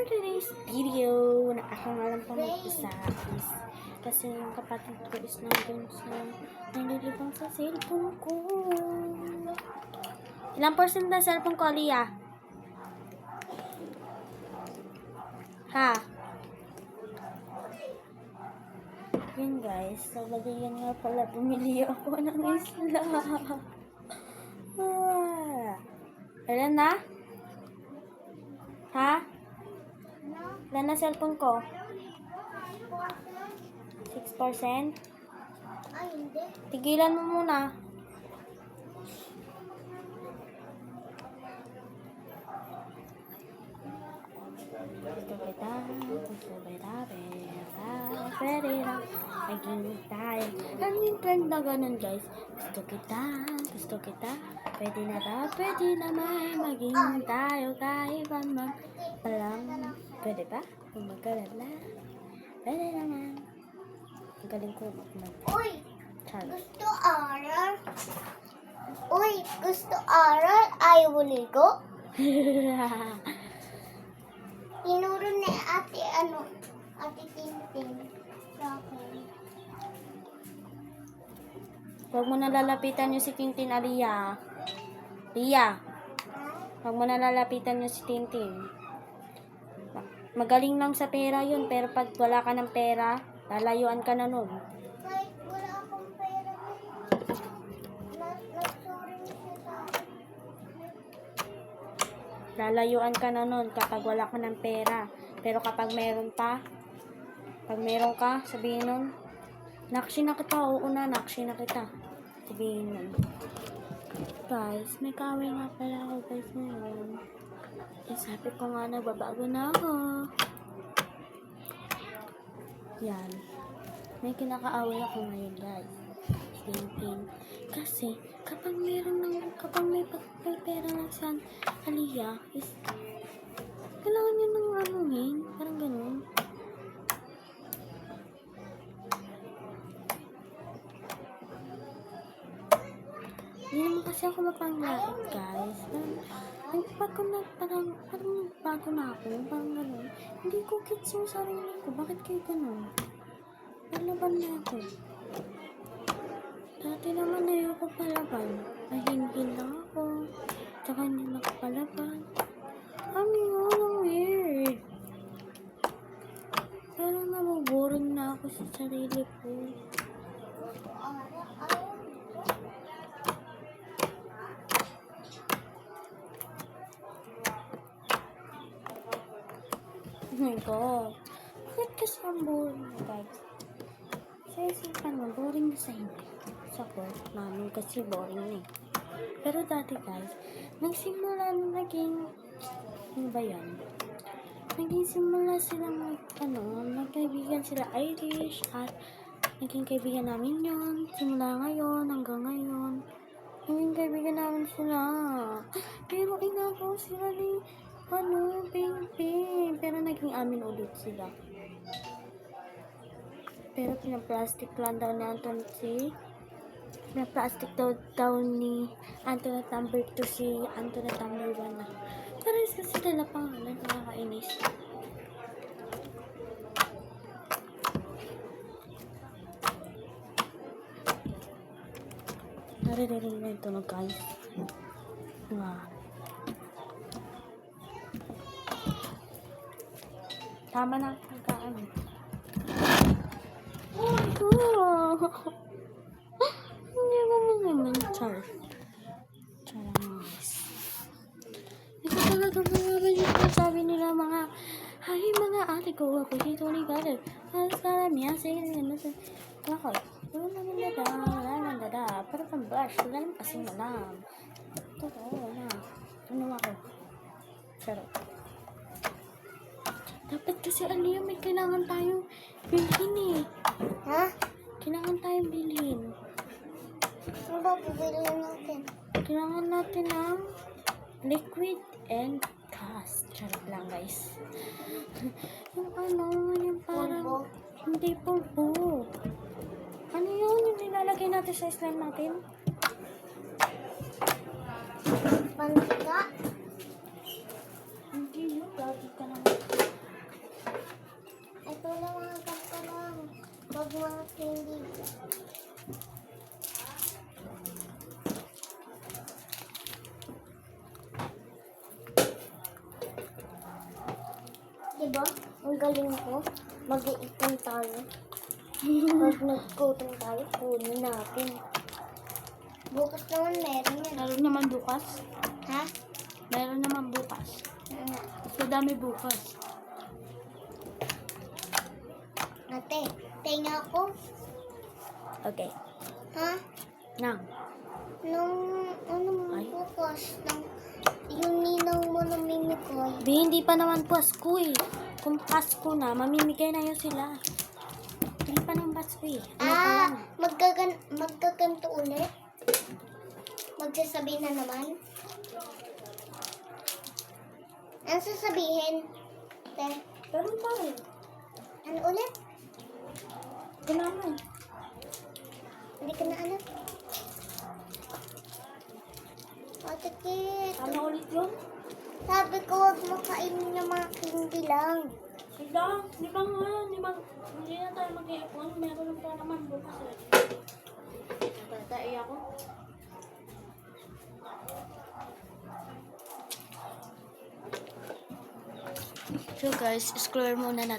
today's video na ako nga lang po mag-isa is kasi yung kapatid ko is nandun sa nalilibang sa cellphone ko. Ilang percent na cellphone ko, Aliyah? Ha? Yun guys, so yan nga pala, bumili ako ng isla. Ilan na? Ha? Ilan na cellphone ko? 6%? Ay, hindi. Tigilan mo muna. Gusto kita, pwede na maging tayo. Ano yung trend na ganun guys? Gusto kita, pwede na ba? Pwede naman maging tayo kahit man palang. Pwede ba? Kung magkalala, pwede naman. Ang galing ko mag Uy, Charles. gusto aral? Uy, gusto aral? Ayaw ligo? Tinuro ni ate, ate Tintin. Sa akin. Huwag mo na lalapitan yung si Tintin, Aliyah. Aliyah, huwag mo na lalapitan yung si Tintin. Magaling lang sa pera yun, pero pag wala ka ng pera, lalayuan ka na nun. Kahit wala akong pera, nagsuri niya siya sa akin. Lalayuan ka na nun kapag wala ka ng pera. Pero kapag meron ka, sabihin nun, nakshi na kita, oo na, nakshi na kita. Sabihin nun. Guys, may kaway nga pala ako guys ngayon. Eh, sabi ko nga nagbabago na ako. Yan. May kinakaaway ako ngayon guys. Tintin. Kasi, kapag may pera ng San Aliyah, is, kailangan niya ng anuhin. Parang ganun. Hindi naman kasi ako mapanglait, guys. Nagbago na, parang nagbago na ako. Parang gano'n. Hindi ko gets yung sarili ko. Bakit kayo gano'n? Nalaban na ako. Dati naman ayoko palaban. Mahingin lang ako. Tsaka hindi nakapalaban. Ano yun? Ang weird. Parang nabuboring na ako sa sarili ko. Oh my God. Bakit kasi ang boring na guys? Sa isipan mo, boring na sa hindi. Sa course namin kasi boring na eh. Pero dati guys, nagsimula na naging, ano ba yan? Naging simula silang, nagkaibigan sila Irish at naging kaibigan namin yun. Simula ngayon, hanggang ngayon. Naging kaibigan namin sila. Pero inagaw sila ni Ping. Pero naging amin ulit sila. Pero pinaplastic lang daw ni Anton pinaplastic daw ni Antoinette number 2 si Antoinette number 1 na. Pero kasi sila pangalan, nakakainis. Naririnig na yung tunog guys. Wow. Tama na pagkaan. Oh! Hindi mo naman, Char. Charangis. Hindi ko talaga mga yung sabi nila mga, hi mga ate ko, ako dito ni Gada. Halos karamihan, sige na naman. Bakit? Wala nang dada. Pero pang brush, wala naman kasing alam. Totoo, wala. Ano ako? Charot. Dapat kasi Aliyah, may kailangan tayong bilhin eh. Ha? Kailangan tayong bilhin. Ano ba pipiliin natin? Kailangan natin ng liquid and gas. Charot lang guys. yung parang Pulbo? hindi pulbo. Ano yun? Yung nilalagay natin sa slime natin? Mantika? Hindi yun. Lagi ka naman. Diba? Ang galing ko. Mag-iipon tayo. Pag nagkutong tayo, kunin natin. Bukas naman meron yan. Meron naman bukas. Ha? Meron naman bukas. Ano? Mas madami bukas. Ate, tenga ako. Okay. Ha? Nang. Nung ano Ay. bukas, yung ninang mo na mimikoy. Hindi pa naman Pasko eh. Kung Pasko na, mamimigay na yun sila. Hindi pa ng Pasko eh. Ano pa lang? Maggaganto ulit? Magsasabi na naman? Ano sasabihin? Te, Pero pa rin. ano ulit? Kailangan. Hindi ka na ano? Ate Kit, Ano ulit yun? sabi ko huwag mo kainin ng mga candy lang. Sila, di ba nga, hindi na tayo mag-iipon. Meron pa naman bukas eh. Tatai ako. So guys, scroll muna natin.